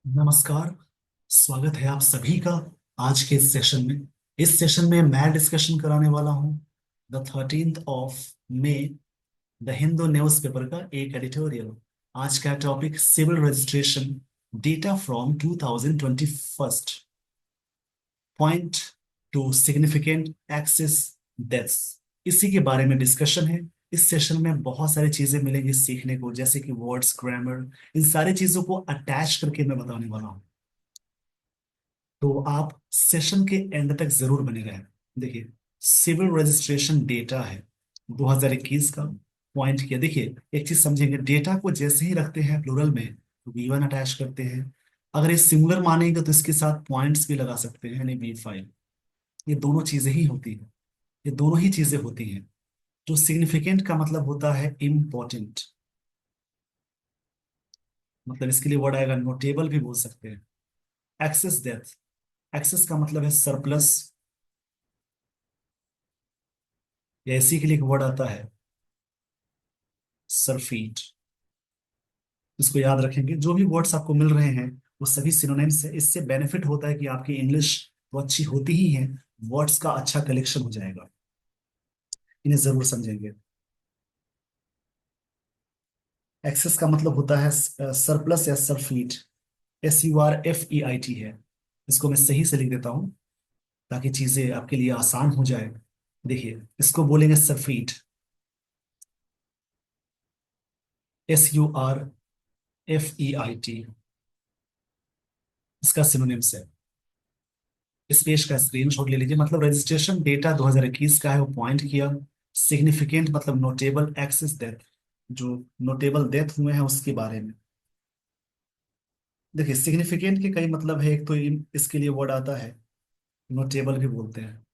नमस्कार। स्वागत है आप सभी का आज के इस सेशन में। इस सेशन में मैं डिस्कशन कराने वाला हूं the 13th of May the Hindu newspaper का एक एडिटोरियल। आज का topic civil registration data from 2021। Point to significant excess deaths, इसी के बारे में डिस्कशन है। इस सेशन में बहुत सारी चीजें मिलेंगी सीखने को, जैसे कि वर्ड्स, ग्रामर, इन सारी चीजों को अटैच करके मैं बताने वाला हूँ। तो आप सेशन के एंड तक जरूर बने रहें। देखिए, सिविल रजिस्ट्रेशन डेटा है 2021 का। पॉइंट किया, देखिए एक चीज समझेंगे, डेटा को जैसे ही रखते हैं प्लूरल में तो V1 अटैच करते हैं। अगर ये सिंगुलर मानेंगे तो इसके साथ पॉइंट्स भी लगा सकते हैं, यानी V5। ये दोनों चीजें ही होती हैं, ये दोनों ही चीजें होती हैं। जो सिग्निफिकेंट का मतलब होता है इम्पोर्टेंट, मतलब इसके लिए वर्ड आएगा नोटेबल भी बोल सकते हैं। एक्सेस डेथ, एक्सेस का मतलब है सरप्लस, या इसी के लिए एक वर्ड आता है सरफीट। इसको याद रखेंगे, जो भी वर्ड्स आपको मिल रहे हैं वो सभी सिनोनिम्स है। इससे बेनिफिट होता है कि आपकी इंग्लिश तो अच्छी होती ही है, वर्ड्स का अच्छा कलेक्शन हो जाएगा। इन्हें जरूर समझेंगे। एक्सेस का मतलब होता है सरप्लस या सरफीट। SURFEIT है। इसको मैं सही से लिख देता हूँ ताकि चीजें आपके लिए आसान हो जाए। देखिए, इसको बोलेंगे सरफीट, SURFEIT। इसका सिनोनिम्स है। इस पेज का स्क्रीनशॉट ले लीजिए। मतलब रजिस्ट्रेशन डेटा 2021 का है, वो पॉइंट किया। सिग्निफिकेंट मतलब नोटेबल, एक्सेस डेथ जो नोटेबल डेथ हुए हैं उसके बारे में। देखिए, सिग्निफिकेंट के कई मतलब है। एक तो इसके लिए वर्ड आता है नोटेबल भी बोलते हैं।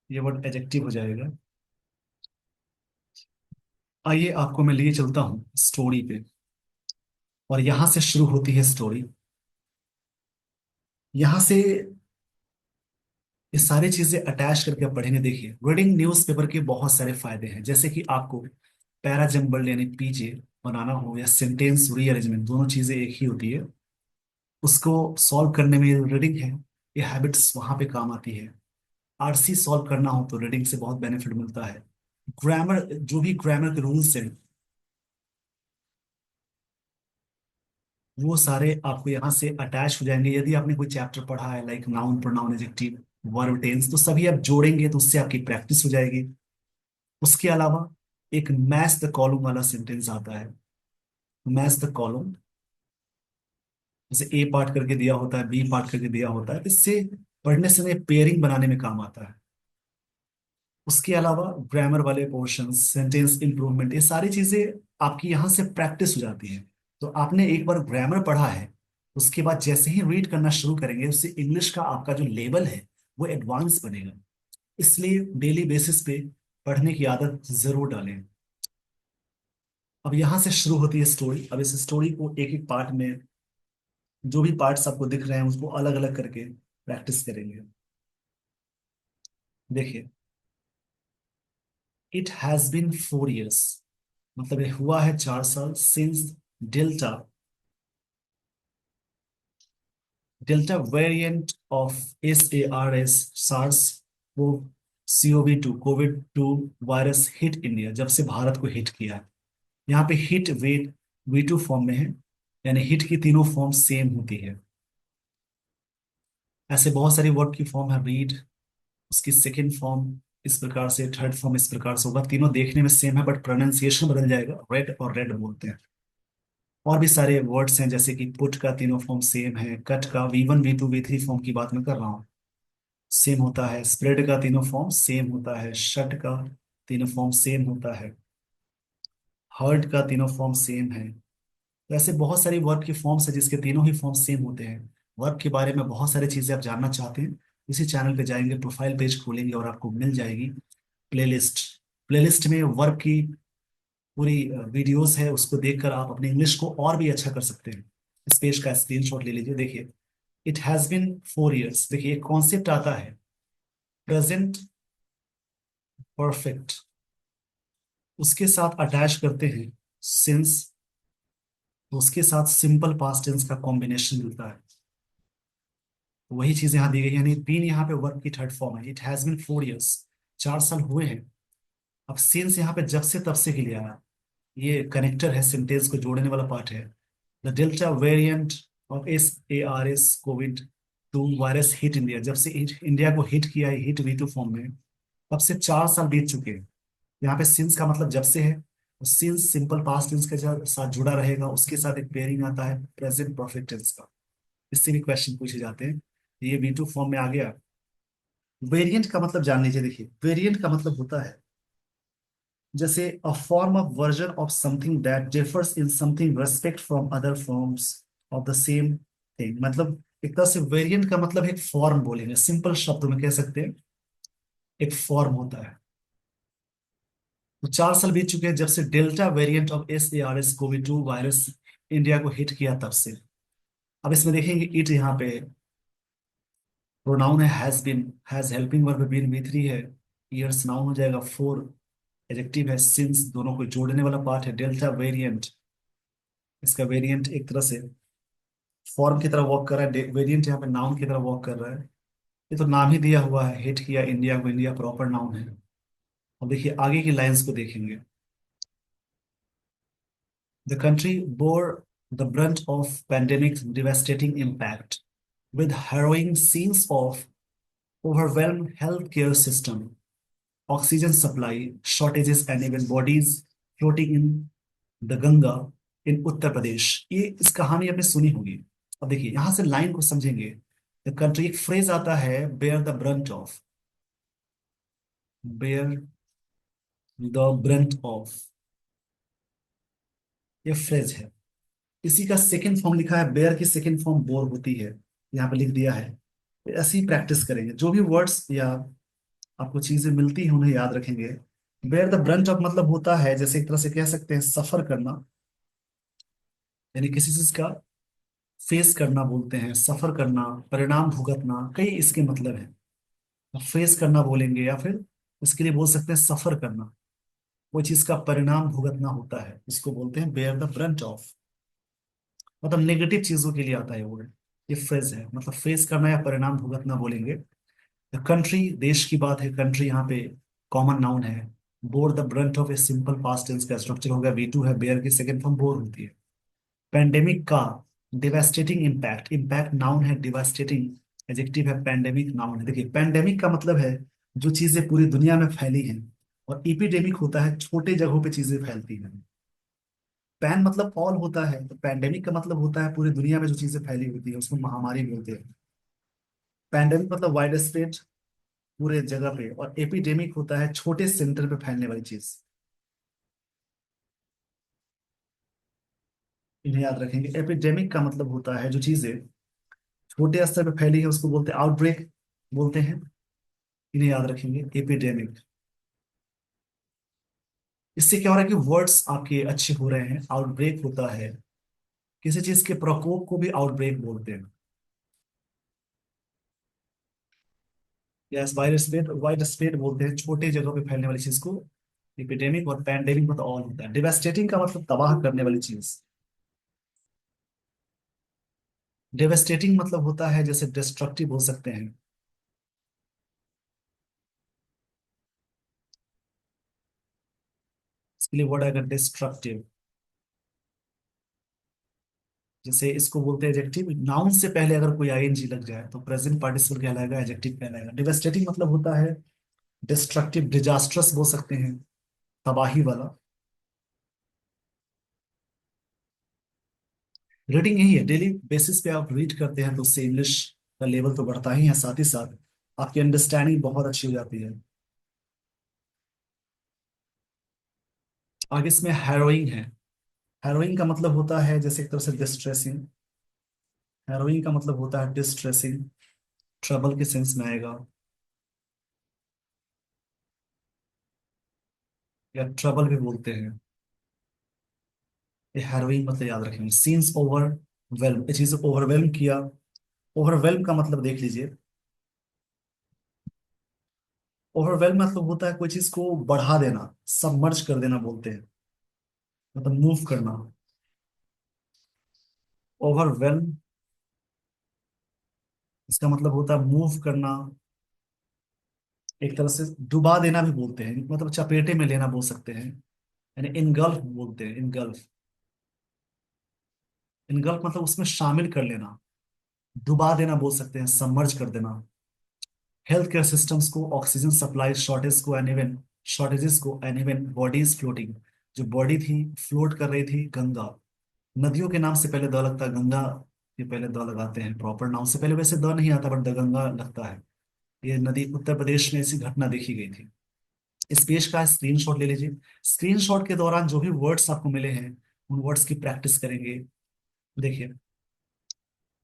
ये वर्ड एडजेक्टिव हो जाएगा। आइए आपको मैं लिए चलता हूँ स्टोरी पे, और यहां से शुरू होती है स्टोरी। यहां से ये सारी चीजें अटैच करके आप पढ़ेंगे। देखिए, रीडिंग न्यूज़पेपर के बहुत सारे फायदे हैं, जैसे कि आपको पैरा जंबल यानी पीजे बनाना हो या सेंटेंस रीअरेंजमेंट, दोनों चीजें एक ही होती है, उसको सॉल्व करने में रीडिंग है, ये हैबिट्स वहां पे काम आती है। आरसी सॉल्व करना हो तो रीडिंग से बहुत बेनिफिट मिलता है। ग्रामर, जो भी ग्रामर के रूल्स हैं वो सारे आपको यहाँ से अटैच हो जाएंगे। यदि आपने कोई चैप्टर पढ़ा है like noun, pronoun, adjective, verb, tense, तो सभी आप जोड़ेंगे तो उससे आपकी प्रैक्टिस हो जाएगी। उसके अलावा एक मैच द कॉलम वाला सेंटेंस आता है। मैच द कॉलम, जैसे ए पार्ट करके दिया होता है, बी पार्ट करके दिया होता है, इससे पढ़ने समय पेयरिंग बनाने में काम आता है। उसके अलावा ग्रामर वाले पोर्शन, सेंटेंस इंप्रूवमेंट, ये सारी चीजें आपकी यहाँ से प्रैक्टिस हो जाती है। तो आपने एक बार ग्रामर पढ़ा है, उसके बाद जैसे ही रीड करना शुरू करेंगे उससे इंग्लिश का आपका जो लेवल है वो एडवांस बनेगा। इसलिए डेली बेसिस पे पढ़ने की आदत जरूर डालें। अब यहाँ से शुरू होती है स्टोरी। अब इस स्टोरी को एक एक पार्ट में, जो भी पार्ट्स आपको दिख रहे हैं उसको अलग अलग करके प्रैक्टिस करेंगे। देखिए, इट हैज बीन 4 years, मतलब ये हुआ है 4 साल, since delta delta variant of SARS, SARS वो CoV2, Covid 2 virus hit India, जब से भारत को हिट किया है। यहाँ पे हिट वेट V2 फॉर्म में है, यानी हिट की तीनों फॉर्म सेम होती है। ऐसे बहुत सारी वर्ड की फॉर्म है। रीड, उसकी सेकेंड फॉर्म इस प्रकार से, थर्ड फॉर्म इस प्रकार से होगा। तीनों देखने में सेम है बट प्रोनाउंसिएशन बदल जाएगा, रेड और रेड बोलते हैं। और भी सारे वर्ड्स हैं, जैसे कि पुट का तीनों फॉर्म सेम है, कट का V1 V2 V3 फॉर्म की बात मैं कर रहा हूँ, सेम होता है। स्प्रेड का तीनों फॉर्म सेम होता है। शट का तीनों फॉर्म सेम होता है। हर्ड का तीनों फॉर्म सेम है। तो ऐसे बहुत सारी वर्ब की फॉर्म्स है जिसके तीनों ही फॉर्म सेम होते हैं। वर्ब के बारे में बहुत सारी चीजें आप जानना चाहते हैं, इसी चैनल पे जाएंगे, प्रोफाइल पेज खोलेंगे और आपको मिल जाएगी प्लेलिस्ट। प्लेलिस्ट में वर्ब की पूरी वीडियोस है, उसको देखकर आप अपने इंग्लिश को और भी अच्छा कर सकते हैं। इस पेज का स्क्रीनशॉट ले लीजिए। देखिए, इट हैज बिन 4 years, देखिए एक कॉन्सेप्ट आता है प्रेजेंट परफेक्ट, उसके साथ अटैच करते हैं सिंस, तो उसके साथ सिंपल पास्ट टेंस का कॉम्बिनेशन मिलता है। तो वही चीज यहाँ दी गई है, यानी बीन यहाँ पे वर्ब की थर्ड फॉर्म है। इट हैज बीन 4 years, 4 साल हुए हैं। अब सिंस यहाँ पे जब से तब से के लिए आया, ये कनेक्टर है, सेंटेंस को जोड़ने वाला पार्ट है। The delta variant of SARS Covid 2 virus hit India, जब से इंडिया को हिट किया है, हिट V2 फॉर्म में, तब से 4 साल बीत चुके हैं। यहाँ पे सिंस का मतलब जब से है, और सिंस सिंपल पास्ट टेंस के साथ जुड़ा रहेगा, उसके साथ एक पेयरिंग आता है प्रेजेंट परफेक्ट टेंस का। इससे भी क्वेश्चन पूछे जाते हैं। ये V2 फॉर्म में आ गया। वेरिएंट का मतलब जान लीजिए। देखिए, वेरिएंट का मतलब होता है जैसे a form of version of something that differs in something respect from other forms of the same thing. मतलब एक तरह से वेरिएंट का मतलब एक फॉर्म बोलेंगे, सिंपल शब्दों में कह सकते हैं, एक फॉर्म होता है। तो 4 साल बीत चुके हैं जब से delta variant of SARS-CoV-2 virus India को हिट किया तब से। अब इसमें देखेंगे इट यहाँ पे प्रोनाउन है, has been, has helping verb been V3 है, ईयर्स नाउन हो जाएगा, फोर एडजेक्टिव है, सिंस दोनों को जोड़ने वाला पार्ट है, डेल्टा वेरिएंट, इसका वेरिएंट एक तरह से फॉर्म की तरह वर्क कर रहा है, वेरिएंट यहाँ पे नाउन की तरह वर्क कर रहा है। ये तो नाम ही दिया हुआ है, हिट किया इंडिया को, इंडिया प्रॉपर नाउन है। अब देखिए आगे की लाइंस को देखेंगे। The country bore the brunt of pandemic's devastating impact with harrowing scenes of overwhelmed healthcare system, oxygen supply shortages and even bodies floating in the Ganga in Uttar Pradesh. ये इस कहानी आपने सुनी होगी। अब देखिए यहां से लाइन को समझेंगे। द कंट्री, एक फ्रेज आता है bear the brunt of, bear the brunt of, ये फ्रेज है। इसी का सेकंड फॉर्म लिखा है, बेयर की सेकंड फॉर्म बोर होती है, यहाँ पे लिख दिया है। तो ऐसे ही प्रैक्टिस करेंगे, जो भी वर्ड्स या आपको चीजें मिलती हैं उन्हें याद रखेंगे। बेयर द ब्रंट ऑफ मतलब होता है जैसे एक तरह से कह सकते हैं सफर करना, यानी किसी चीज का फेस करना बोलते हैं, सफर करना, परिणाम भुगतना, कई इसके मतलब है। फेस करना बोलेंगे या फिर इसके लिए बोल सकते हैं सफर करना, कोई चीज का परिणाम भुगतना होता है, इसको बोलते हैं बेयर द ब्रंट ऑफ। मतलब नेगेटिव चीजों के लिए आता है वर्ड, ये फ्रेज है, मतलब फेस करना या परिणाम भुगतना बोलेंगे। कंट्री, देश की बात है, कंट्री यहाँ पे कॉमन नाउन है। Bore the brunt of a simple past tense का स्ट्रक्चर हो गया V2 है, बेयर की सेकंड फॉर्म बोर होती है। पेंडेमिक का डिवास्टेटिंग इम्पैक्ट, इम्पैक्ट नाउन है, डिवास्टेटिंग एडजेक्टिव है, पेंडेमिक नाउन है। देखिए पेंडेमिक का मतलब है जो चीजें पूरी दुनिया में फैली हैं, और इपिडेमिक होता है छोटे जगहों पे चीजें फैलती हैं। पैन मतलब ऑल होता है, तो पैंडेमिक का मतलब होता है पूरी दुनिया में जो चीजें फैली होती है, उसको महामारी बोलते हैं। पैंडेमिक मतलब वाइड स्प्रेड, पूरे जगह पे, और एपिडेमिक होता है छोटे सेंटर पे फैलने वाली चीज। इन्हें याद रखेंगे। एपिडेमिक का मतलब होता है जो चीजें छोटे स्तर पे फैली है, उसको बोलते हैं आउटब्रेक बोलते हैं। इन्हें याद रखेंगे, एपिडेमिक। इससे क्या हो रहा है कि वर्ड्स आपके अच्छे हो रहे हैं। आउटब्रेक होता है, किसी चीज के प्रकोप को भी आउटब्रेक बोलते हैं। Yes, wide spread, wide spread बोलते हैं छोटे जगहों पे फैलने वाली चीज को एपिडेमिक, और पैंडेमिक मतलब ऑल होता है। डिवास्टेटिंग का मतलब तबाह करने वाली चीज। डेवास्टेटिंग मतलब होता है जैसे डिस्ट्रक्टिव बोल सकते हैं। इसके लिए वर्ड आएगा डिस्ट्रक्टिव। जैसे इसको बोलते हैं एडजेक्टिव, नाउन से पहले अगर कोई ING लग जाए तो प्रेजेंट पार्टिसिपल कहलाएगा, एडजेक्टिव कहलाएगा। डिवास्टेटिंग मतलब होता है डिस्ट्रक्टिव, डिजास्ट्रस बोल सकते हैं, तबाही वाला। रीडिंग यही है, डेली बेसिस पे आप रीड करते हैं तो उससे इंग्लिश का लेवल तो बढ़ता ही है, साथ ही साथ आपकी अंडरस्टैंडिंग बहुत अच्छी हो जाती है। आगे इसमें हैरोइंग है। हैरोइंग का मतलब होता है जैसे एक तरह से डिस्ट्रेसिंग। हैरोइंग का मतलब होता है डिस्ट्रेसिंग, ट्रबल के सेंस में आएगा, या ट्रबल भी बोलते हैं। ये हैरोइंग मतलब याद रखेंगे। सीन्स ओवरवेल्म, ये चीज ओवरवेल्म किया। ओवरवेल्म का मतलब देख लीजिए, ओवरवेल्म मतलब होता है कोई चीज को बढ़ा देना, सबमर्ज कर देना बोलते हैं, मतलब मूव करना। ओवरवेल्म, इसका मतलब होता है मूव करना, एक तरह से डुबा देना भी बोलते हैं, मतलब चपेटे में लेना बोल सकते हैं, यानी इनगल्फ बोलते हैं, इनगल्फ। इनगल्फ मतलब उसमें शामिल कर लेना, डुबा देना बोल सकते हैं, सबमर्ज कर देना। हेल्थ केयर सिस्टम्स को, ऑक्सीजन सप्लाई शॉर्टेज को एंड इवन शॉर्टेजेस को एंड इवन बॉडीज फ्लोटिंग, जो बॉडी थी फ्लोट कर रही थी, गंगा। नदियों के नाम से पहले द लगता है, गंगा के पहले द लगाते हैं, प्रॉपर नाम से पहले वैसे द नहीं आता, बट द गंगा लगता है। ये नदी उत्तर प्रदेश में ऐसी घटना देखी गई थी। इस पेज का स्क्रीनशॉट ले लीजिए। स्क्रीनशॉट के दौरान जो भी वर्ड्स आपको मिले हैं, उन वर्ड्स की प्रैक्टिस करेंगे। देखिए,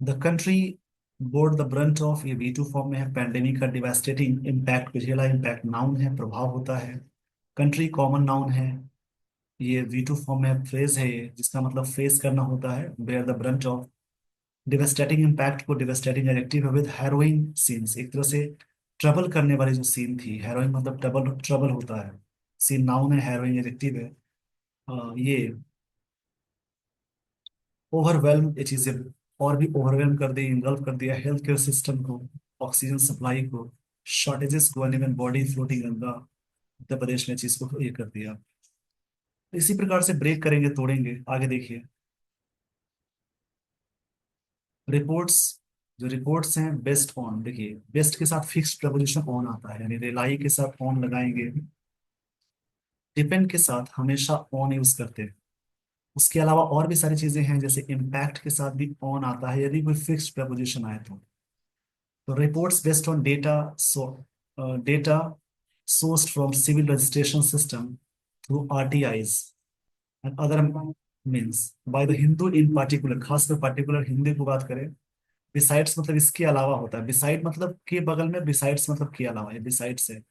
the country bore the brunt of, ये वी टू फॉर्म में है, पैंडेमिक का डिवास्टेटिंग इम्पैक्ट, पिछला इम्पैक्ट नाउन है, प्रभाव होता है। कंट्री कॉमन नाउन है, ये वी टू फॉर्म में फ्रेज है, ये जिसका मतलब फेस करना होता है, bear the brunt of. Devastating impact को डिवास्टेटिंग एडजेक्टिव है विद हैरोइंग सीन्स, एक तरह से ट्रबल करने वाली जो सीन थी, हैरोइंग मतलब ट्रबल, ट्रबल होता है। सीन नाउन है, हैरोइंग एडजेक्टिव है। ये ओवरवेल्म, ये चीजें और भी ओवरवेल्म कर दी, इन्वॉल्व कर दिया हेल्थ केयर सिस्टम को, ऑक्सीजन सप्लाई को, शॉर्टेजेस को, even body floating Ganga, Uttar Pradesh में चीज को ये कर दिया। इसी प्रकार से ब्रेक करेंगे, तोड़ेंगे। आगे देखिए, रिपोर्ट्स, जो रिपोर्ट्स हैं बेस्ट ऑन, देखिए बेस्ट के साथ फिक्स्ड प्रपोजिशन ऑन आता है, यानी रिलाई के साथ ऑन लगाएंगे। डिपेंड के साथ हमेशा ऑन यूज करते हैं। उसके अलावा और भी सारी चीजें हैं, जैसे इम्पैक्ट के साथ भी ऑन आता है यदि कोई फिक्स्ड प्रपोजिशन आए तो reports based on data, so data sourced from civil registration system through RTIs and other means by the Hindu in particular, खासकर पर्टिकुलर हिंदी को बात करें। बिसाइड्स मतलब इसके अलावा होता है, बिसाइड मतलब के बगल में, बिसाइड्स मतलब के अलावा, ये बिसाइड्स है।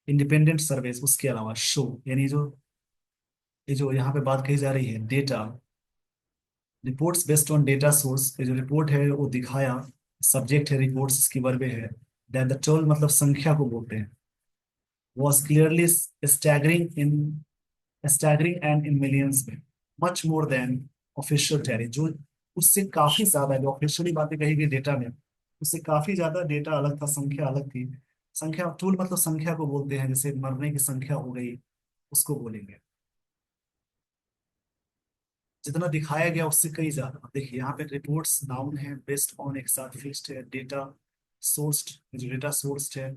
इंडिपेंडेंट सर्विस, उसके अलावा। शो, यानी जो ये जो यहाँ पे बात कही जा रही है, data, reports based on data source, ये जो रिपोर्ट है वो दिखाया, सब्जेक्ट है रिपोर्ट्स, इसकी वर्बे है। दैट द टोल मतलब संख्या को बोलते हैं, was clearly staggering and in millions में, much more than official tally, जो उससे काफी ज्यादा है, जो ऑफिशियली बातें कही गई डेटा में, उससे काफी ज्यादा डेटा अलग था, संख्या अलग थी। संख्या, टूल मतलब संख्या को बोलते हैं, जैसे मरने की संख्या हो गई, उसको बोलेंगे। जितना दिखाया गया उससे कई ज्यादा। अब देखिए यहाँ पे रिपोर्ट्स नाउन है, बेस्ड ऑन एक साथ फिक्स्ड है, डेटा सोर्स्ड, जो डेटा सोर्स्ड है,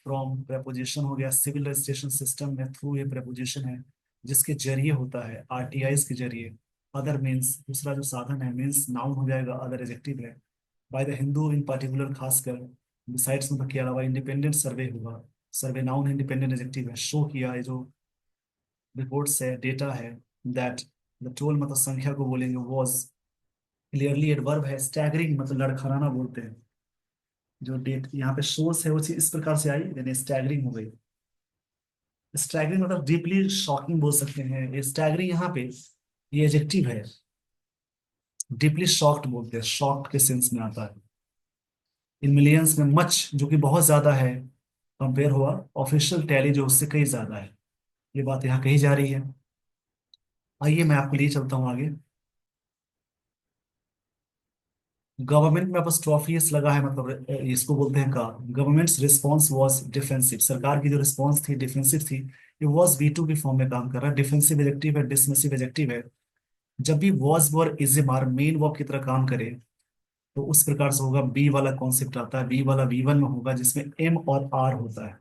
फ्रॉम preposition हो गया, सिविल रजिस्ट्रेशन सिस्टम में थ्रू ये preposition है, जिसके जरिए होता है, आरटीआईज के जरिए। अदर मीन्स, दूसरा जो साधन है, मीन्स नाउन हो जाएगा, अदर एडजेक्टिव है। By the Hindu in particular, खासकर। बिसाइड्स मतलब के अलावा, इंडिपेंडेंट सर्वे होगा, सर्वे नाउन है, इंडिपेंडेंट एडजेक्टिव है। शो किया, ये जो रिपोर्ट्स है, डेटा है। दैट द टोल मतलब संख्या को बोलेंगे, वॉज क्लियरली एडवर्ब है, स्टैगरिंग मतलब लड़खड़ाना बोलते हैं। जो डेट यहाँ पे सोर्स है वो चीज़ इस प्रकार से आई, यानी स्टैगरिंग हो गई। स्टैगरिंग मतलब डीपली शॉकिंग बोल सकते हैं, ये स्टैगरिंग यहाँ पे ये एडजेक्टिव है। डीपली शॉक्ड बोलते हैं, शॉक्ड के सेंस में आता है। इन मिलियंस में, मच जो कि बहुत ज्यादा है, कंपेयर हुआ ऑफिशियल टैली जो उससे कहीं ज्यादा है, ये बात यहाँ कही जा रही है। आइए मैं आपको लिए चलता हूँ आगे। गवर्नमेंट में अपोस्ट्रोफियस लगा है, मतलब इसको बोलते हैं का, गवर्नमेंट्स रिस्पॉन्स वाज डिफेंसिव, सरकार की जो रिस्पॉन्स थी डिफेंसिव थी। ये वाज वी टू की फॉर्म में काम कर रहा है, डिफेंसिव एडजेक्टिव है, डिसमिसिव एडजेक्टिव है। जब भी वॉज और इज ए मार मेन वर्ब की तरह काम करे, तो उस प्रकार से होगा, बी वाला कॉन्सेप्ट आता है, बी वाला वी वन में होगा, जिसमें एम और आर होता है।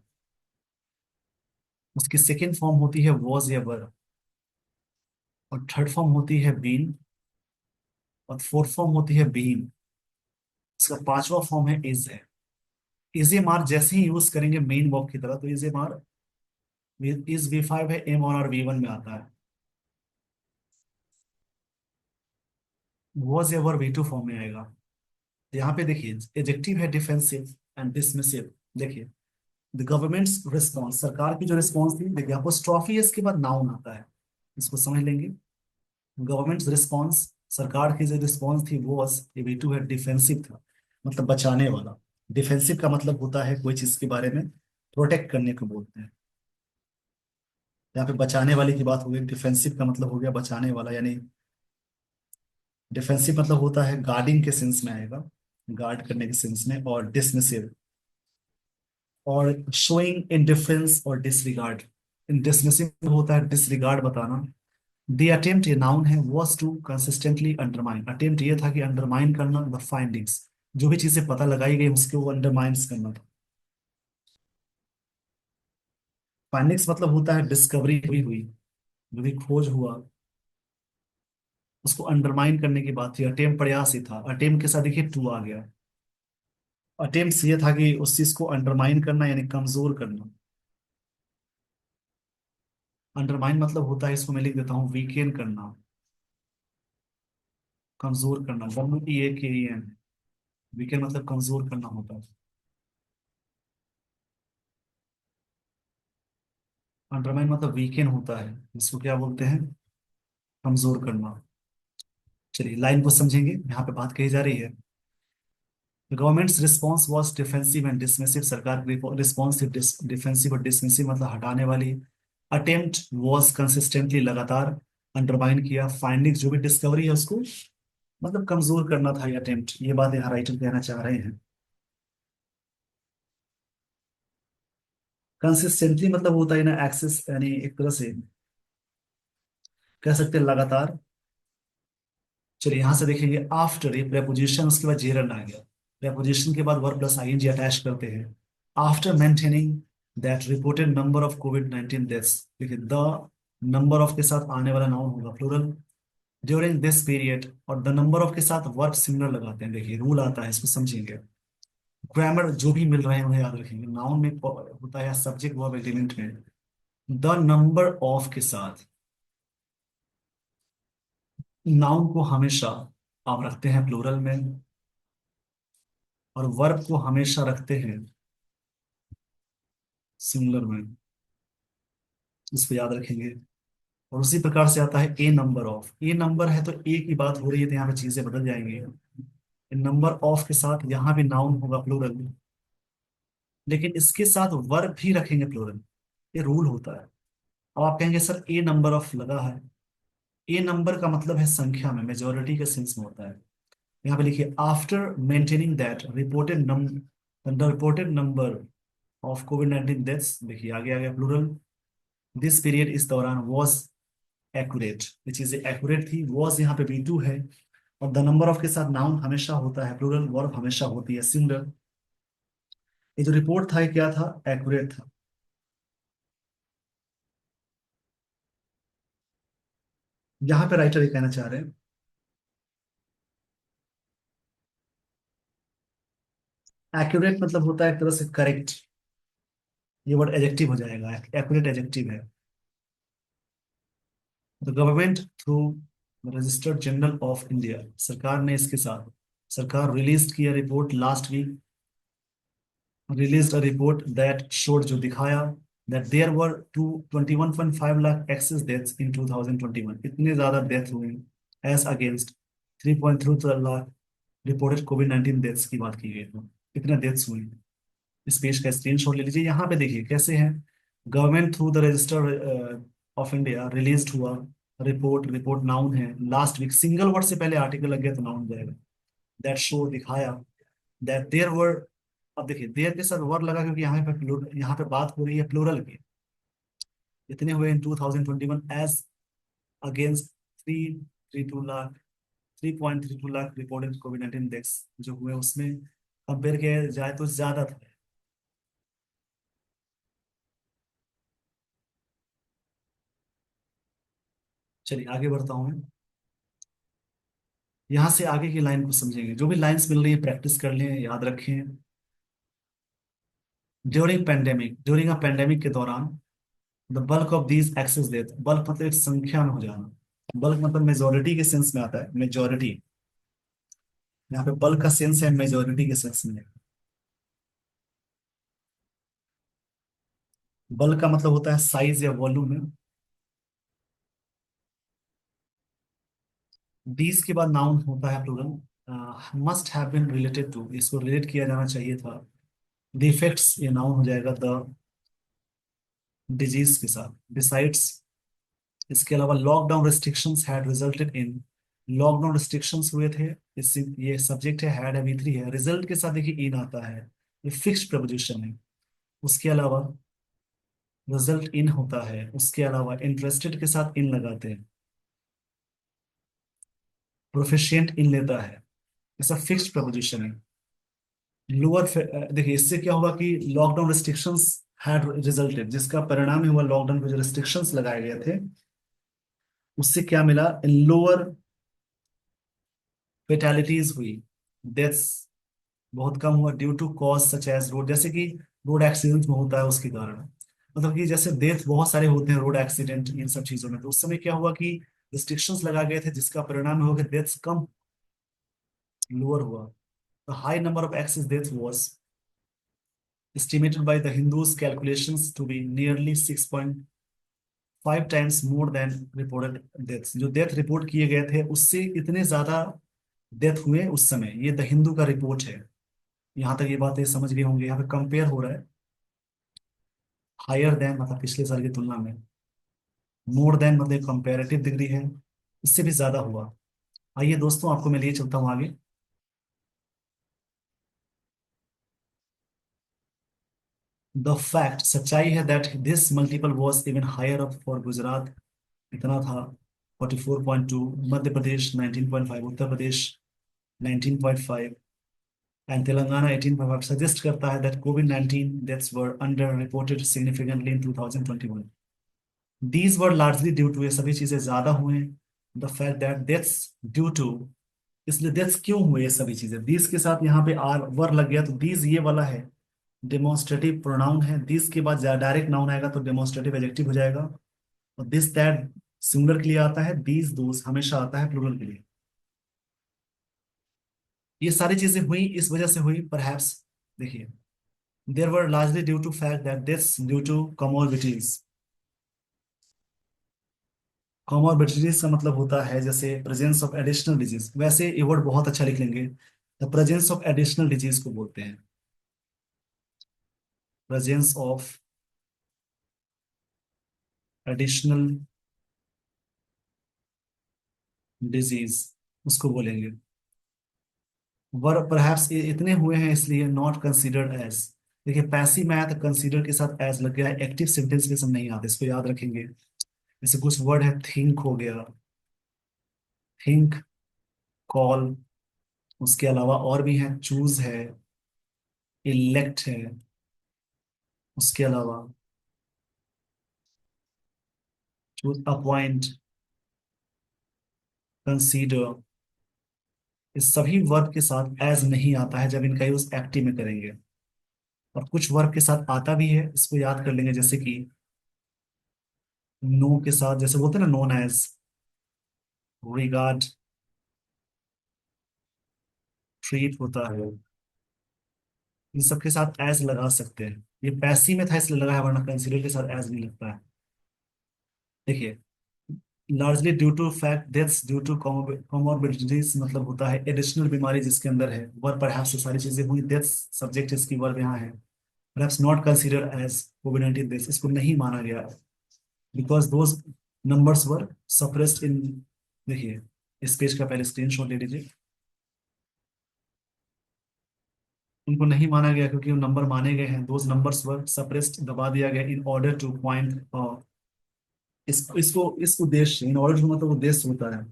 उसकी सेकेंड फॉर्म होती है वॉज या वर, और थर्ड फॉर्म होती है बीन, और फोर्थ फॉर्म होती है बीन। इसका पांचवा फॉर्म है इज है। इज ए मार जैसे ही यूज करेंगे मेन वर्ब की तरह, तो इज ए मार, इज वी फाइव है, एम और आर वी वन में आता है। वॉज या वर वी टू फॉर्म में आएगा। यहाँ पे देखिए एडजेक्टिव है डिफेंसिव एंड डिसमिसिव। देखिए, द गवर्नमेंट्स रिस्पॉन्स, सरकार की जो रिस्पॉन्स थी, देखिए अपोस्ट्रोफी इसके बाद नाउन आता है, इसको समझ लेंगे। गवर्नमेंट्स रिस्पॉन्स, सरकार की जो रिस्पॉन्स थी वो ये भी टू है, डिफेंसिव था, मतलब बचाने वाला। डिफेंसिव का मतलब होता है कोई चीज के बारे में प्रोटेक्ट करने को बोलते हैं। यहाँ पे बचाने वाले की बात हो गई, डिफेंसिव का मतलब हो गया बचाने वाला, यानी डिफेंसिव मतलब होता है गार्डिंग के सेंस में आएगा, गार्ड करने के सेंस में। और डिसमिसिव और शोइंग इंडिफरेंस और डिसरिगार्ड। इन डिसमिसिव होता है डिसरिगार्ड बताना। द अटेम्प्ट, ये नाउन है, was to consistently undermine. Attempt ये था कि अंडरमाइन करना द फाइंडिंग्स, जो भी चीजें पता लगाई गई उसको वो अंडरमाइंस करना था। फाइंडिंग्स मतलब होता है डिस्कवरी हुई हुई, जो भी खोज हुआ उसको अंडरमाइन करने की बात थी। अटेम्प्ट प्रयास ही था, अटेम्प्ट के साथ देखिए टू आ गया। अटेम्प्ट ये था कि उस चीज को अंडरमाइन करना यानी कमजोर करना। अंडरमाइन मतलब होता है, इसको मैं लिख देता हूँ, वीकेन करना, कमजोर करना। WEAKEN, वीकेन मतलब कमजोर करना होता है। अंडरमाइन मतलब वीकेन होता है, इसको क्या बोलते हैं, कमजोर करना। चलिए लाइन को समझेंगे, यहाँ पे बात कही जा रही है। Governments response was defensive and dismissive, सरकार की रिस्पॉन्स थी डिफेंसिव और डिसमिसिव मतलब हटाने वाली। अटेम्प्ट वाज कंसिस्टेंटली, लगातार अंडरमाइन किया। फाइंडिंग्स, जो भी डिस्कवरी है उसको मतलब कमजोर करना था ये अटेम्प्ट, ये बात यहाँ राइटर कहना चाह रहे हैं। कंसिस्टेंटली मतलब होता है ना एक्सेस, यानी एक तरह से कह सकते हैं लगातार। चलिए यहां से देखेंगे, आफ्टर ये प्रेपोजिशन, उसके बाद जेरन आ गया। प्रेपोजिशन के बाद वर्ब प्लस आईएनजी अटैच करते हैं। After maintaining that reported number of Covid 19 deaths, देखिए द नंबर ऑफ के साथ आने वाला नाउन होगा प्लूरल, ड्यूरिंग दिस पीरियड, और द नंबर ऑफ के साथ वर्ब सिमिलर लगाते हैं। देखिए रूल आता है, इसको समझेंगे। ग्रामर जो भी मिल रहे हैं उन्हें याद रखेंगे। नाउन में होता है सब्जेक्ट वर्ब एग्रीमेंट में द नंबर ऑफ के साथ, नाउन को हमेशा आप रखते हैं प्लूरल में, और वर्ब को हमेशा रखते हैं सिंगुलर में, इसको याद रखेंगे। और उसी प्रकार से आता है ए नंबर ऑफ। ए नंबर है तो ए की बात हो रही है, तो यहाँ पे चीजें बदल जाएंगी। नंबर ऑफ के साथ यहाँ भी नाउन होगा प्लूरल, लेकिन इसके साथ वर्ब भी रखेंगे प्लूरल, ये रूल होता है। अब आप कहेंगे सर ए नंबर ऑफ लगा है, ए नंबर का मतलब है संख्या में, मेजोरिटी के सेंस में होता है। यहाँ पे लिखिए after maintaining that reported number of Covid 19 deaths, देखिए आगे आ गया प्लूरल। दिस पीरियड, इस दौरान, वॉज एक्यूरेट, ये चीजें एक्यूरेट थी। वॉज यहाँ पे V2 है, और द नंबर ऑफ के साथ नाउन हमेशा होता है प्लूरल, वर्ब हमेशा होती है सिंगुलर। ये जो रिपोर्ट था ये क्या था, एक्यूरेट था। यहाँ पे राइटर ये कहना चाह रहे हैं, एक्यूरेट मतलब होता है एक तरह से करेक्ट, ये वर्ड एडजेक्टिव हो जाएगा, एक्यूरेट एडजेक्टिव है। The government through registered general of India, सरकार ने इसके साथ, सरकार रिलीज किया report last week, release a report that showed, जो दिखाया, that there were two 21.5 lakh excess deaths in 2021, इतने ज्यादा डेथ हुए as against 3.3 lakh reported covid 19 deaths की बात की गई। तो कितने डेथ्स हुए, इस पेज का स्क्रीनशॉट ले लीजिए। यहाँ पे देखिए कैसे है, government through the register of India release हुआ रिपोर्ट, रिपोर्ट नाउन है, लास्ट वीक सिंगल वर्ड से पहले आर्टिकल लग गया तो नाउन जाएगा। दैट शो दिखाया, दैट देयर वर, अब देखिए देयर के साथ वर लगा क्योंकि यहाँ पे बात हो रही है प्लूरल की। इतने हुए in 2021 as against 332 lakh, 3.32 lakh reported covid 19 deaths जो हुए, उसमें कंपेयर किया जाए तो ज्यादा था। चलिए आगे बढ़ता हूँ मैं। यहाँ से आगे की लाइन को समझेंगे, जो भी लाइंस मिल रही है प्रैक्टिस कर लें, याद रखें। During pandemic, during a pandemic के दौरान, the bulk of these excess death, bulk मतलब एक संख्या में हो जाना, बल्क मतलब मेजोरिटी के सेंस में आता है, मेजोरिटी। यहाँ पे बल्क का सेंस है मेजोरिटी के सेंस में। बल्क का मतलब होता है साइज या वॉल्यूम में। दीज के बाद नाउन होता है plural, must have been related to, इसको रिलेट किया जाना चाहिए था। द इफेक्ट्स, ये नाउन हो जाएगा द डिजीज के साथ। डिसाइड्स, इसके अलावा lockdown restrictions had resulted in, lockdown restrictions हुए थे। इस ये सब्जेक्ट है, हैड है, V3 है। रिजल्ट के साथ देखिए इन आता है, ये फिक्स्ड प्रपोजिशन है। उसके अलावा रिजल्ट इन होता है, उसके अलावा इंटरेस्टेड के साथ इन लगाते हैं, प्रोफिशिएंट इन लेता है। ऐसा फिक्स्ड प्रपोजिशन है। लोअर देखिए इससे क्या होगा कि लॉकडाउन रिस्ट्रिक्शंस हैड रिजल्टेड, जिसका परिणाम ही हुआ लॉकडाउन पे जो रिस्ट्रिक्शंस लगाए गए थे उससे क्या मिला, लोअर फेटालिटीज हुई, डेथ्स बहुत कम हुआ due to cause such as road, जैसे कि रोड एक्सीडेंट में होता है उसके कारण। मतलब कि जैसे डेथ बहुत सारे होते हैं रोड एक्सीडेंट इन सब चीजों में, तो उस समय क्या हुआ कि रिस्ट्रिक्शंस लगा गए थे जिसका परिणाम हो गया डेथ्स कम, लोअर हुआ। The high number of axis death was estimated by the Hindus calculations to be nearly 6.5 times more than reported deaths। जो डेथ रिपोर्ट किए गए थे उससे इतने ज्यादा डेथ हुए उस समय, ये द हिंदू का रिपोर्ट है। यहाँ तक ये बातें समझ गए होंगे। यहाँ पे कंपेयर हो रहा है, हायर देन मतलब पिछले साल की तुलना में, मोर देन मतलब कंपेरेटिव डिग्री है, इससे भी ज्यादा हुआ। आइए दोस्तों आपको मैं लिए चलता हूँ आगे। द फैक्ट सच्चाई है that this multiple was even higher up for Gujarat, इतना था 44.2, मध्य प्रदेश 19.5, उत्तर प्रदेश 19.5 एंड तेलंगाना 18.5, सजेस्ट करता है that covid 19 deaths were under reported significantly in 2021। These were largely due to, ये सभी चीजें ज्यादा हुए, the fact that deaths due to, इसलिए डेथ्स क्यों हुए ये सभी चीजें, दीज के साथ यहाँ पे आर वर लग गया तो दीज ये वाला है डेमोन्स्ट्रेटिव प्रोनाउन है, दिस के बाद डायरेक्ट नाउन आएगा तो डेमोन्स्ट्रेटिव एडजेक्टिव हो जाएगा। और दिस दैट सिंगुलर के लिए आता है, दीज दोस हमेशा आता है प्लूरल के लिए। ये सारी चीजें हुई इस वजह से हुई परहैप्स, देखिए there were largely due to fact that deaths due to comorbidities. Comorbidities का मतलब होता है जैसे प्रेजेंस ऑफ एडिशनल डिजीज, वैसे ये वर्ड बहुत अच्छा लिख लेंगे, the presence of additional disease को बोलते हैं, प्रेजेंस ऑफ एडिशनल डिजीज उसको बोलेंगे। वर परहैप्स इतने हुए हैं इसलिए नॉट कंसीडर्ड एज, देखिए पैसिव में आया तो कंसीडर के साथ एज लग गया है, एक्टिव सेंटेंस के सब नहीं आते, इसको याद रखेंगे। जैसे कुछ वर्ड है, थिंक हो गया, थिंक, कॉल, उसके अलावा और भी है, चूज है, इलेक्ट है, उसके अलावा चूज, अपॉइंट, कंसीडर, इस सभी वर्ब के साथ एज नहीं आता है जब इनका यूज एक्टिव में करेंगे। और कुछ वर्ब के साथ आता भी है, इसको याद कर लेंगे, जैसे कि नो के साथ जैसे बोलते हैं ना, नोन एज, रिगार्ड, ट्रीट होता है, इन सब के साथ एज लगा सकते हैं। ये पैसिव में था इसलिए लगा है, वरना कंसीडर के साथ एज नहीं लगता है। देखिए largely due to fact deaths due to comorbidities मतलब होता है एडिशनल बीमारी जिसके अंदर है, वर्ब पर से सारी चीजें हुई, डेथ्स सब्जेक्ट इसकी वर्ब यहाँ है। Perhaps not consider as COVID 19 deaths, इसको नहीं माना गया because those numbers were suppressed in, देखिए इस पेज का पहले स्क्रीनशॉट ले लीजिए। उनको नहीं माना गया क्योंकि वो नंबर माने गए हैं, दोज नंबर्स वर सप्रेस्ड, दबा दिया गया इन ऑर्डर टू पॉइंट, इसको इस उद्देश्य, इन ऑर्डर टू मतलब उद्देश्य होता है,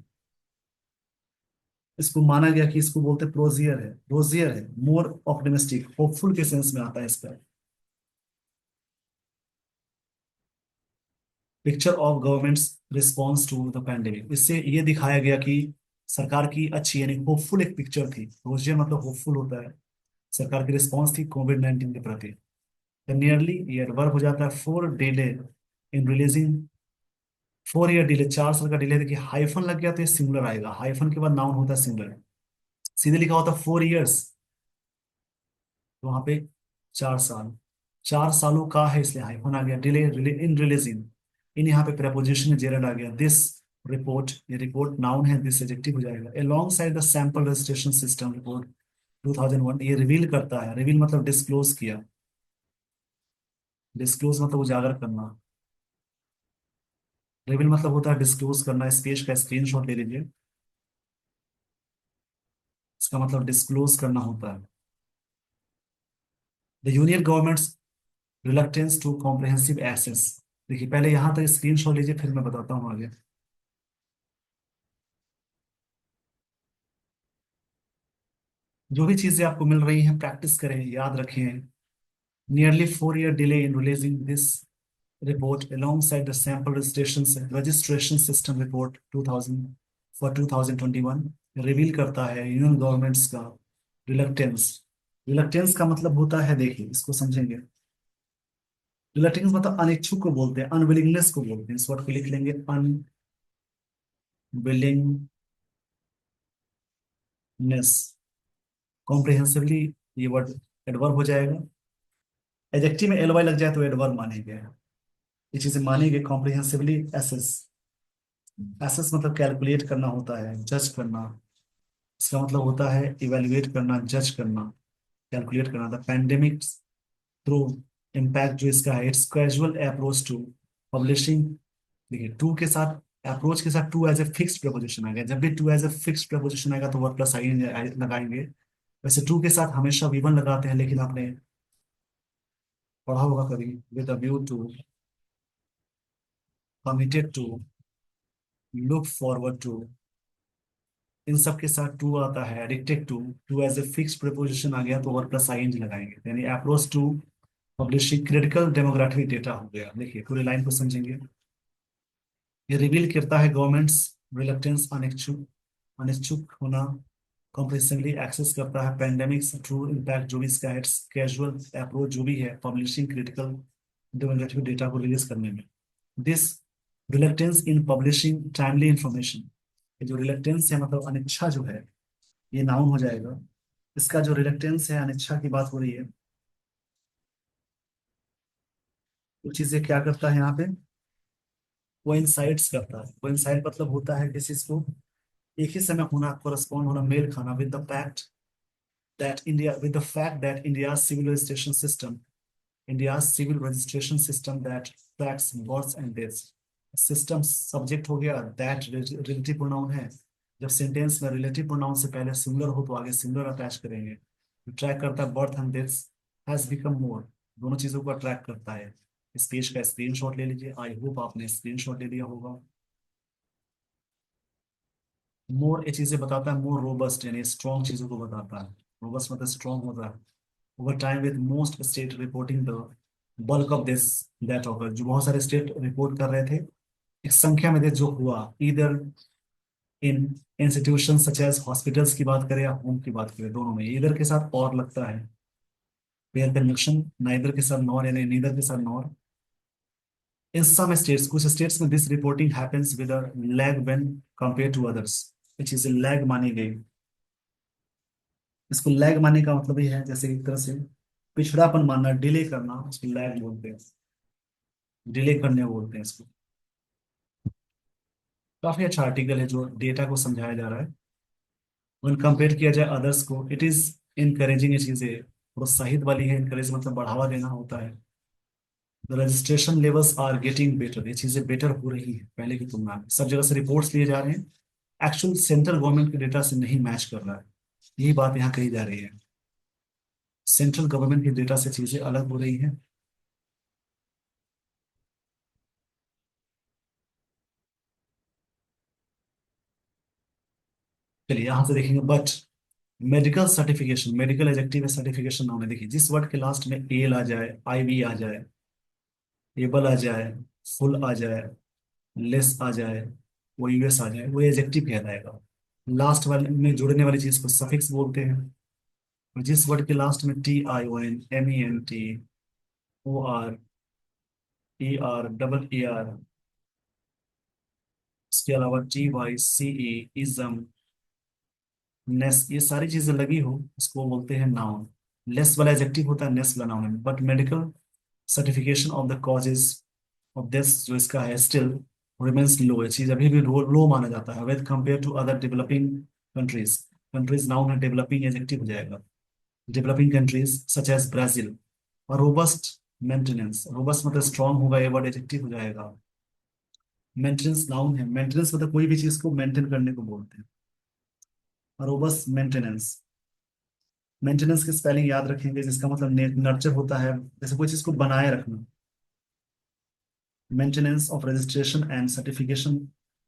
इसको माना गया कि इसको बोलते प्रोजियर है, रोजियर है, मोर ऑप्टिमिस्टिक, होपफुल के सेंस में आता है इसका। Picture of government's response to the pandemic, इससे ये दिखाया गया कि सरकार की अच्छी यानी होपफुल एक पिक्चर थी, रोजियर मतलब होपफुल होता है, सरकार की रिस्पॉन्स थी कोविड 19 के प्रति। नियरली ईयर वर्ब हो जाता है, four delay in releasing, 4 year delay, 4 साल का डिले, देखिए हाइफन लग गया तो ये सिंगुलर आएगा, हाइफन के बाद नाउन होता है सिंगुलर, सीधे लिखा होता 4 इयर्स, तो वहां पे 4 साल, 4 सालों का है इसलिए हाइफन आ गया, डिले इन रिलीजिंग, इन यहाँ पे preposition में जेरड आ गया, दिस रिपोर्ट, ये रिपोर्ट नाउन है, दिस एडजेक्टिव हो जाएगा, along side the sample registration system report 2001, ये रिवील करता है, रिवील मतलब डिस्क्लोज किया, डिस्क्लोज मतलब उजागर करना, रिवील मतलब होता है डिस्क्लोज करना। इस पेज का स्क्रीनशॉट ले लीजिए। इसका मतलब डिस्क्लोज करना होता है। The union government's reluctance to comprehensive access. देखिए पहले यहां तक स्क्रीन शॉट लीजिए, फिर मैं बताता हूँ आगे। जो भी चीजें आपको मिल रही हैं प्रैक्टिस करें, याद रखें। Nearly 4 year delay in releasing this report alongside the sample registration system report 2000 for 2021 reveal करता है यूनियन गवर्नमेंट्स का रिलक्टेंस। रिलक्टेंस का मतलब होता है, देखिए इसको समझेंगे। रिलक्टेंस मतलब अनिच्छुक को बोलते हैं, अनविलिंगनेस को बोलते हैं। इस वर्ड को लिख लेंगे, अनविलिंगनेस। कॉम्प्रिहेंसिवली, ये वर्ड एडवर्ब हो जाएगा। एडजेक्टिव में एल वाई लग जाए तो एडवर्ब मानेंगे। ये चीजें मानेंगे कॉम्प्रिहेंसिवली एसेस। एसेस मतलब कैलकुलेट करना होता है, जज करना। इसका मतलब होता है इवेल्युएट करना, जज करना, कैलकुलेट करना। द पैंडेमिक थ्रू इम्पैक्ट जो इसका है, its casual approach to publishing. देखिए टू के साथ, अप्रोच के साथ to as a fixed proposition आएगा। जब भी to as a fixed proposition आएगा तो वर्ड प्लस आई लगाएंगे। वैसे टू के साथ हमेशा वी वन लगाते हैं, लेकिन आपने पढ़ा होगा कभी, with a view to, committed to, look forward to, इन सब के साथ टू आता है। Addicted to, to as a fix preposition आ गया तो वर्ड प्लस आई लगाएंगे। यानी approach to publishing critical demographic data हो गया। देखिए पूरी लाइन को समझेंगे। ये रिवील करता है गवर्नमेंट्स रिलक्टेंस, अनिच्छुक, अनिच्छुक होना, कॉम्प्रिहेंसिवली एक्सेस करता है पेंडेमिक ट्रू इम्पैक्ट जो भी इसका है, कैजुअल अप्रोच जो भी है पब्लिशिंग क्रिटिकल डेमोग्राफिक डेटा को रिलीज करने में। This reluctance in publishing timely information. ये जो रिलक्टेंस है मतलब अनिच्छा जो है, ये नाउन हो जाएगा। इसका जो रिलक्टेंस है, अनिच्छा की बात हो रही है। वो चीजें क्या करता है यहाँ पे, कोइंसाइड्स करता है। कोइंसाइड मतलब होता है किसी चीज को एक ही समय होना, कोरस्पॉन्ड होना, मेल खाना with the fact that India's civil registration system, that tracks births and deaths। System subject हो गया, दैट रिलेटिव प्रोनाउन है। जब सेंटेंस में रिलेटिव प्रोनाउन से पहले सिंगुलर हो तो आगे सिंगुलर अटैच करेंगे। ट्रैक करता है birth and deaths, has become more, दोनों चीजों को ट्रैक करता है। इस पेज का स्क्रीनशॉट ले लीजिए, आई होप आपने स्क्रीनशॉट ले लिया होगा। मोर ये चीजें बताता है, मोर रोबस्ट यानी स्ट्रॉन्ग चीजों को बताता है। रोबस्ट मतलब स्ट्रॉन्ग होता है। Over time with most state reporting the bulk of this that occur, जो बहुत सारे स्टेट रिपोर्ट कर रहे थे एक संख्या में दे जो हुआ, इधर इन इंस्टीट्यूशन सच एज हॉस्पिटल्स की बात करें या होम की बात करें, दोनों में इधर के साथ और लगता है। पेयर कंजंक्शन, नाइदर के साथ नॉर यानी नीदर के साथ नॉर। इन सम स्टेट्स, कुछ स्टेट्स में this reporting happens with a lag when compare to others. ये चीजें लैग मानी गई। इसको लैग मानने का मतलब ये है जैसे एक तरह से पिछड़ापन मानना, डिले करना, उसको लैग बोलते हैं। डिले करने बोलते हैं इसको। काफी अच्छा आर्टिकल है जो डेटा को समझाया जा रहा है। वन कंपेयर किया जाए अदर्स को, इट इज इनकरेजिंग। ये चीजें प्रोत्साहित वाली है। इनकरेज मतलब बढ़ावा देना होता है। The registration levels are getting better, ये चीजें बेटर हो रही है पहले की तुलना में। सब जगह से रिपोर्ट्स लिए जा रहे हैं, एक्चुअल सेंट्रल गवर्नमेंट के डेटा से नहीं मैच कर रहा है। यही बात यहाँ कही जा रही है। सेंट्रल गवर्नमेंट के डेटा से चीजें अलग हो रही हैं। चलिए यहां से देखेंगे, but medical certification, medical adjective है, सर्टिफिकेशन नाउन है। देखिए जिस वर्ड के लास्ट में एल आ जाए, आई वी आ जाए, एबल आ जाए, फुल आ जाए, लेस आ जाए, वो यूएस आ जाए, वो एडजेक्टिव कहलाएगा। लास्ट वाले में जुड़ने वाली चीज को सफिक्स बोलते हैं। और जिस वर्ड के लास्ट में T I O N, M E N T, O R, E R, double E R, इसके अलावा T Y C E, ism, ness, ये सारी चीजें लगी हो इसको बोलते हैं नाउन। लेस वाला एडजेक्टिव होता है, नेस वाला नाउन है। But medical certification of the causes of this जो इसका है स्टिल रिमेन्स लो, ये चीज अभी भी लो माना जाता है with compare to other developing countries. Countries noun है, डेवलपिंग एडजेक्टिव हो जाएगा। Developing countries such as Brazil. और रोबस्ट मेंटेनेंस, रोबस्ट मतलब स्ट्रांग होगा, ये वर्ड एडजेक्टिव हो जाएगा। मेंटेनेंस नाउन है, मेंटेनेंस मतलब कोई भी चीज को मेंटेन करने को बोलते हैं। Robust maintenance. मेंटेनेंस की स्पेलिंग याद रखेंगे, जिसका मतलब नर्चर होता है, जैसे कोई चीज को बनाए रखना। Maintenance of registration and certification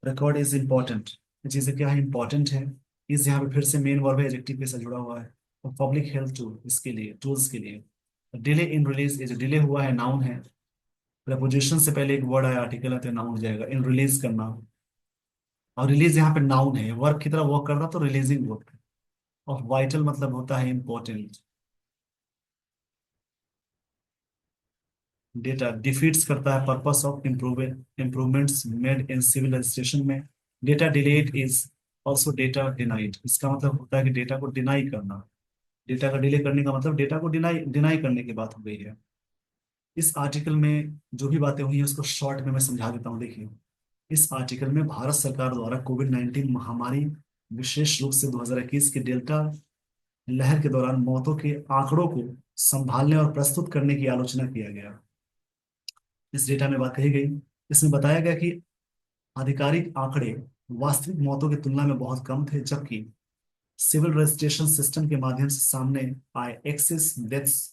record is important. ये चीजें क्या है, इंपॉर्टेंट है। इस यहाँ पे फिर से मेन वर्ब है, एडजेक्टिव के साथ जुड़ा हुआ है। और पब्लिक हेल्थ टूल, इसके लिए, टूल्स के लिए। डिले इन रिलीज, ये जो डिले हुआ है नाउन है। प्रपोजिशन से पहले एक वर्ड आया, आर्टिकल है, तो नाउन हो जाएगा। इन रिलीज करना, और रिलीज यहाँ पे नाउन है, वर्क की तरह वर्क करना, तो रिलीजिंग वर्क। ऑफ वाइटल मतलब होता है इंपॉर्टेंट। डेटा डिफीट्स करता है purpose of improvements made in civil registration में। Data delayed is also data denied, इसका मतलब होता है कि डेटा को डिनाई करना। डेटा का डिले करने का मतलब डेटा को डिनाई डिनाई करने की बात हो गई है। इस आर्टिकल में जो भी बातें हुई हैं उसको शॉर्ट में मैं समझा देता हूँ, देखिए। इस आर्टिकल में भारत सरकार द्वारा कोविड-19 महामारी, विशेष रूप से 2021 के डेल्टा लहर के दौरान मौतों के आंकड़ों को संभालने और प्रस्तुत करने की आलोचना किया गया। इस डेटा में बात कही गई, इसमें बताया गया कि आधिकारिक आंकड़े वास्तविक मौतों की तुलना में बहुत कम थे, जबकि सिविल रजिस्ट्रेशन सिस्टम के माध्यम से सामने आए एक्सेस डेथ्स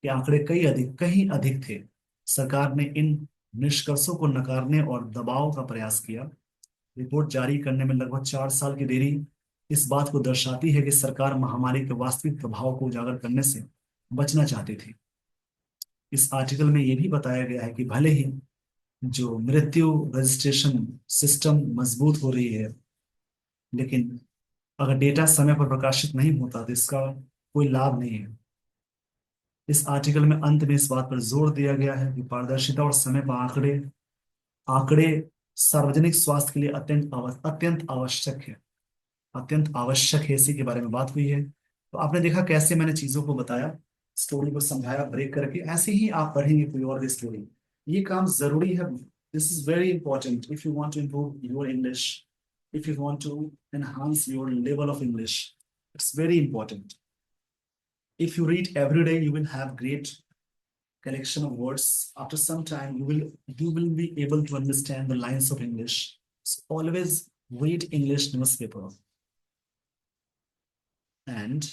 के आंकड़े कहीं अधिक थे। सरकार ने इन निष्कर्षों को नकारने और दबाव का प्रयास किया। रिपोर्ट जारी करने में लगभग 4 साल की देरी इस बात को दर्शाती है कि सरकार महामारी के वास्तविक प्रभाव को उजागर करने से बचना चाहती थी। इस आर्टिकल में यह भी बताया गया है कि भले ही जो मृत्यु रजिस्ट्रेशन सिस्टम मजबूत हो रही है, लेकिन अगर डेटा समय पर प्रकाशित नहीं होता तो इसका कोई लाभ नहीं है। इस आर्टिकल में अंत में इस बात पर जोर दिया गया है कि पारदर्शिता और समय पर आंकड़े आंकड़े सार्वजनिक स्वास्थ्य के लिए अत्यंत आवश्यक है। अत्यंत आवश्यक है, इसी के बारे में बात हुई है। तो आपने देखा कैसे मैंने चीजों को बताया, स्टोरी को समझाया ब्रेक करके। ऐसे ही आप पढ़ेंगे कोई और भी स्टोरी, ये काम जरूरी है। This is very important if you want to improve your English, if you want to enhance your level of English. It's very important. If you read every day, you will have great collection of words. After some time, you will be able to understand the lines of English. So always read English newspaper and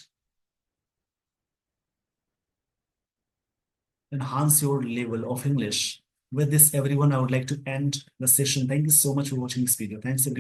enhance your level of English. With this, everyone, I would like to end the session. Thank you so much for watching this video. Thanks, everyone.